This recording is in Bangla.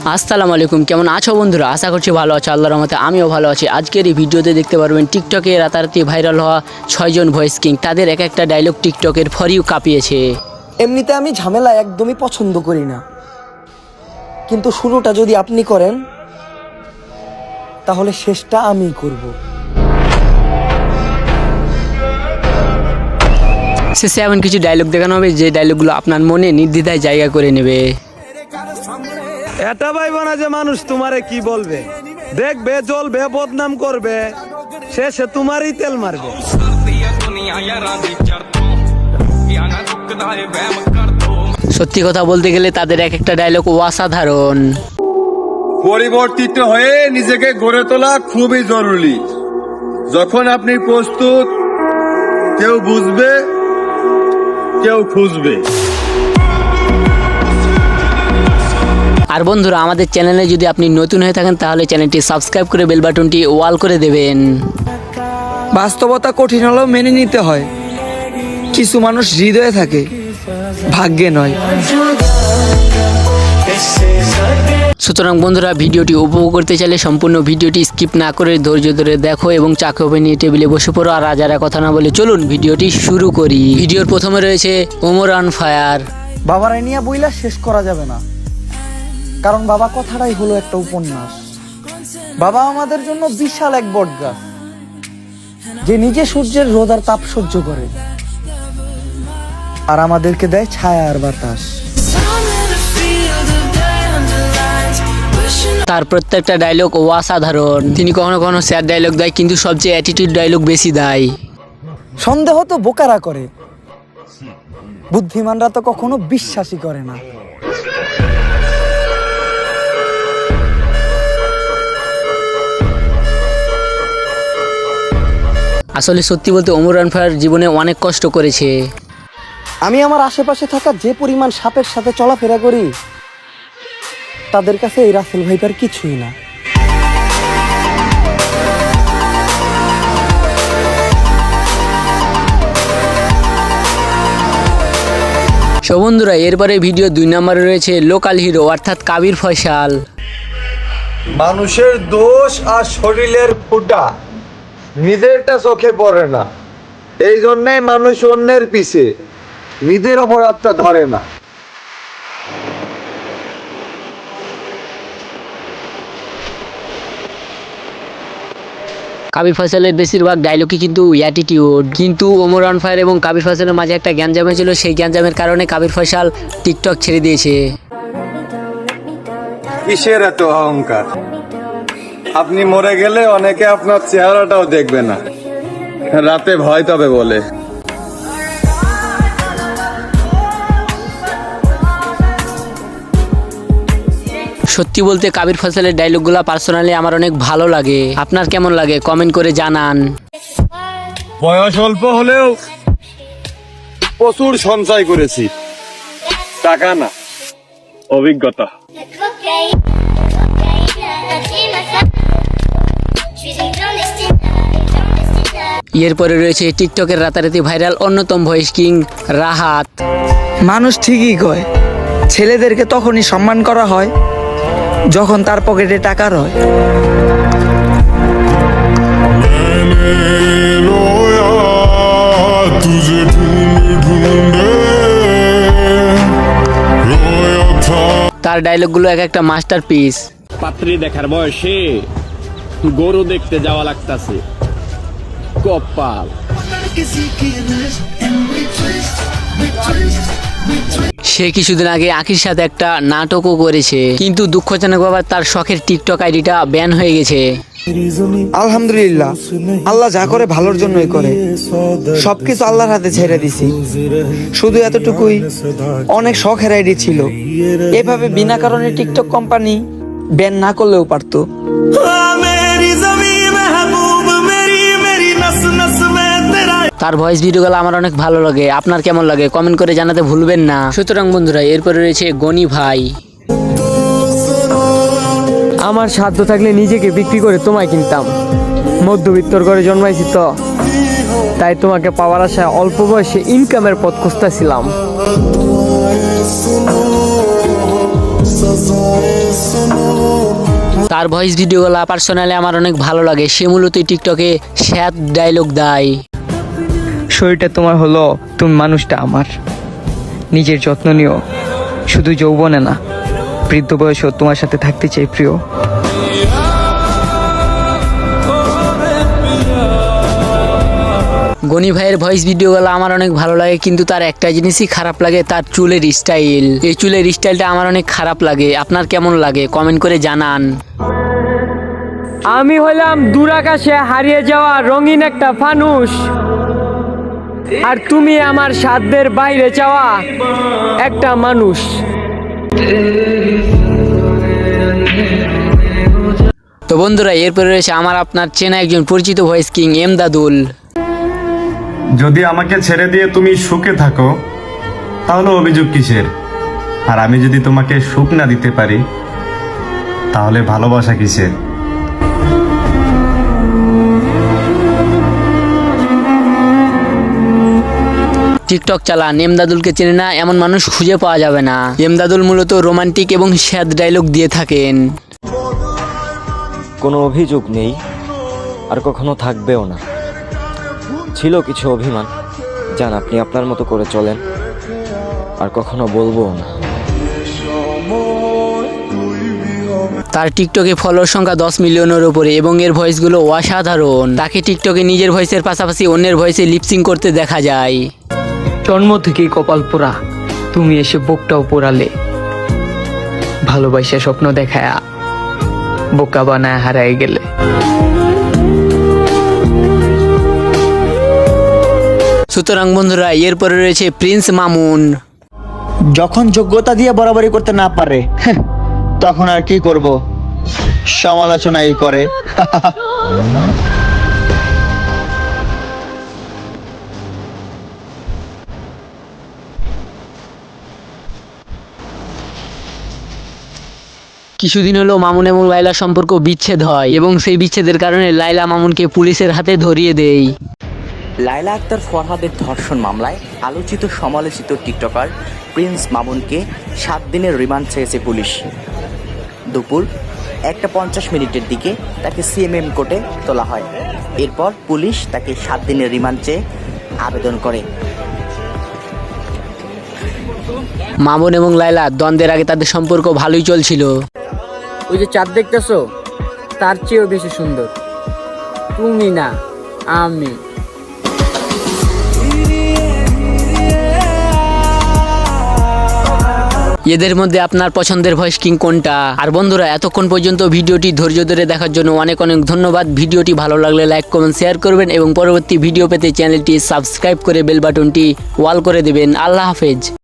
আসসালামু আলাইকুম, কেমন আছো বন্ধুরা? আশা করছি ভালো আছো। আল্লাহর রহমতে আমিও ভালো আছি। আজকের এই ভিডিওতে দেখতে পারবেন টিকটকে রাতারাতি ভাইরাল হওয়া 6 জন ভয়েস কিং। তাদের এক একটা ডায়লগ টিকটকের ফর ইউ কাঁপিয়েছে। এমনিতে আমি ঝামেলা একদমই পছন্দ করি না, কিন্তু শুরুটা যদি আপনি করেন তাহলে শেষটা আমিই করব। শেষে এমন কিছু ডায়লগ দেখানো হবে যে ডায়লগগুলো আপনার মনে নির্দ্বিধায় জায়গা করে নেবে। এটা ভাইবো না যে মানুষ তোমারে কি বলবে, দেখবে জ্বলবে, বদনাম করবে, শেষে তোমারই তেল মারবে। সত্যি কথা বলতে গেলে তাদের এক একটা ডায়লগ অসাধারণ। পরিবর্তিত হয়ে নিজেকে গড়ে তোলা খুবই জরুরি। যখন আপনি প্রস্তুত, কেউ বুঝবে, কেউ খুঁজবে। আর বন্ধুরা, আমাদের চ্যানেলে যদি আপনি নতুন হয়ে থাকেন তাহলে চ্যানেলটি সাবস্ক্রাইব করে বেল বাটনটি ওয়াল করে দেবেন। বাস্তবতা কঠিন হলেও মেনে নিতে হয়। কিছু মানুষ হৃদয়ে থাকে, ভাগ্যে নয়। সুতরাং বন্ধুরা, ভিডিওটি উপভোগ করতে চাইলে সম্পূর্ণ ভিডিওটি স্কিপ না করে ধৈর্য ধরে দেখো এবং চা কফি নিয়ে টেবিলে বসে পড়ো। আর যারা কথা না বলে চলুন ভিডিওটি শুরু করি। ভিডিওর প্রথমে রয়েছে ওমর অন ফায়ার। বাবার নিয়ে বইলা শেষ করা যাবে না, কারণ বাবা কথাটাই হলো একটা উপন্যাস। বাবা আমাদের জন্য বিশাল এক বটগাছ, যে নিজে সূর্যের রোদ আর তাপ সহ্য করে, আর আমাদেরকে দেয় ছায়া আর বাতাস। তার প্রত্যেকটা ডায়লগ অসাধারণ। তিনি কখনো কখনো স্যাড ডায়লগ দেয়, কিন্তু সবচেয়ে অ্যাটিটিউড ডায়লগ বেশি দেয়। সন্দেহ তো বোকারা করে, বুদ্ধিমানরা তো কখনো বিশ্বাসই করে না। আসলে সত্যি বলতে ওমর অন ফায়ার জীবনে অনেক কষ্ট করেছে। আমি আমার আশেপাশে থাকা যে পরিমাণ সাপের সাথে চলাফেরা করি, তাদের কাছে এই রাসেল ভাইপার কিছুই না। সো বন্ধুরা, এরপরে ভিডিও 2 নম্বরে রয়েছে লোকাল হিরো অর্থাৎ কাবির ফয়সাল। মানুষের দোষ আর শরীরের ফুটা নিজেরটা চোখে পড়ে না, এই জন্যই মানুষ অন্যের পিছে, নিজের অপরাধটা ধরে না। কাবির ফয়সালের বেশিরভাগ ডায়লগই কিন্তু অ্যাটিটিউড। কিন্তু ওমর অন ফায়ার এবং কাবির ফয়সালের মাঝে একটা গ্যাঞ্জাম হয়েছিল, সেই গ্যাঞ্জামের কারণে কাবির ফয়সাল টিকটক ছেড়ে দিয়েছে। কিসের এত অহংকার? আপনি মরে গেলে অনেকে আপনার চেহারাটাও দেখবে না, রাতে ভয় তবে বলে। সত্যি বলতে কাবির ফয়সালের ডায়লগগুলো পার্সোনালি আমার অনেক ভালো লাগে। আপনার কেমন লাগে কমেন্ট করে জানান। বয়স অল্প হলেও প্রচুর সঞ্চয় করেছি, টাকা না, অভিজ্ঞতা। এরপরে রয়েছে টিকটকের রাতারাতি ভাইরাল অন্যতম ভয়েস কিং রাহাত। মানুষ ঠিকই কয়, ছেলেদেরকে তখনই সম্মান করা হয় যখন তার পকেটে টাকা রয়। তার ডায়লগগুলো এক একটা মাস্টারপিস। পাত্রী দেখার বয়সে গরু দেখতে যাওয়া লাগতাছে, কপাল। সে কিছুদিন আগে আখির সাথে একটা নাটকও করেছে, কিন্তু দুঃখজনক ব্যাপার তার শখের টিকটক আইডিটা ব্যান হয়ে গেছে। আলহামদুলিল্লাহ, আল্লাহ যা করে ভালোর জন্যই করে। সবকিছু আল্লাহর হাতে ছেড়ে দিছি। শুধু এতটুকুই, অনেক শখের আইডি ছিল, এভাবে বিনা কারণে টিকটক কোম্পানি ব্যান না করলেও পারতো। তার ভয়েস ভিডিওগুলো আমার অনেক ভালো লাগে। আপনার কেমন লাগে কমেন্ট করে জানাতে ভুলবেন না। সুতরাং বন্ধুরা, এরপরে রয়েছে গনি ভাই। আমার সাধ্য থাকলে নিজেকে বিক্রি করে তোমায় কিনতাম। মধ্যবিত্তর ঘরে জন্মাইছি তো, তাই তোমাকে পাওয়ার আশায় অল্প বয়সে ইনকামের পথ খুঁজতেছিলাম। তার ভয়েস ভিডিওগুলো পার্সোনালি আমার অনেক ভালো লাগে। সে মূলত টিকটকে স্যাড ডায়লগ দেয়। শরীরটা তোমার হলো, তুমি মানুষটা আমার। নিজের যত্ন নিও, শুধু যৌবনে না, বৃদ্ধ বয়সেও তোমার সাথে থাকতে চাই প্রিয়। গনি ভাইয়ের ভয়েস ভিডিওগুলো আমার অনেক ভালো লাগে, কিন্তু তার একটা জিনিসই খারাপ লাগে, তার চুলের স্টাইল। এই চুলের স্টাইলটা আমার অনেক খারাপ লাগে। আপনার কেমন লাগে কমেন্ট করে জানান। আমি হলাম দূরাকাশে হারিয়ে যাওয়া রঙিন একটা ফানুস, আর তুমি আমার সাধ্যের বাইরে চাওয়া একটা মানুষ। তো বন্ধুরা, এরপরে রয়েছে আমার আপনার চেনা একজন পরিচিত ভয়েস কিং এমদাদুল। যদি আমাকে ছেড়ে দিয়ে তুমি সুখে থাকো তাহলে অভিযোগ কিসের? আর আমি যদি তোমাকে সুখ না দিতে পারি তাহলে ভালোবাসা কিসের? টিকটক চালান, এমদাদুলকে চেনে না এমন মানুষ খুঁজে পাওয়া যাবে না। এমদাদুল মূলত রোমান্টিক এবং স্যাড ডায়লগ দিয়ে থাকেন। কোনো অভিযোগ নেই, আর কখনো থাকবেও না। ছিল কিছু অভিমান, যান আপনি আপনার মতো করে চলেন, আর কখনো বলবোও না। তার টিকটকে ফলোয়ার সংখ্যা 10 মিলিয়নের উপরে এবং এর ভয়েসগুলো অসাধারণ। তাকে টিকটকে নিজের ভয়েসের পাশাপাশি অন্যের ভয়েসে লিপসিং করতে দেখা যায়। জন্ম থেকেই কপাল পোড়া, তুমি এসে বুকটাও পোড়ালে। ভালোবাসা স্বপ্ন দেখায়া বোকা বানায় হারাই গেলে। সুতরাং বন্ধুরা, এরপরে রয়েছে প্রিন্স মামুন। যখন যোগ্যতা দিয়ে বরাবরি করতে না পারে তখন আর কি করব, সমালোচনাই করে। কিছুদিন হলো মামুন এবং লাইলার সম্পর্ক বিচ্ছেদ হয় এবং সেই বিচ্ছেদের কারণে লাইলা মামুনকে পুলিশের হাতে ধরিয়ে দেয়। লায়লা আক্তার ফরহাদের ধর্ষণ মামলায় আলোচিত সমালোচিত টিকটকার প্রিন্স মামুনকে 7 দিনের রিমান্ড চেয়েছে পুলিশ। দুপুর 1:50 দিকে তাকে সিএমএম কোর্টে তোলা হয়। এরপর পুলিশ তাকে 7 দিনের রিমান্ড চেয়ে আবেদন করে। মামুন এবং লাইলা দ্বন্দ্বের আগে তাদের সম্পর্ক ভালোই চলছিল। ওই যে চাঁদ দেখতেছো, তার চেয়েও বেশি সুন্দর তুমি না আমি। এদের মধ্যে আপনার পছন্দের ভয়েস কিং কোনটা? আর বন্ধুরা, এতক্ষণ পর্যন্ত ভিডিওটি ধৈর্য ধরে দেখার জন্য অনেক অনেক ধন্যবাদ। ভিডিওটি ভালো লাগলে লাইক কমেন্ট শেয়ার করবেন এবং পরবর্তী ভিডিও পেতে চ্যানেলটি সাবস্ক্রাইব করে বেল বাটনটি অল করে দেবেন। আল্লাহ হাফেজ।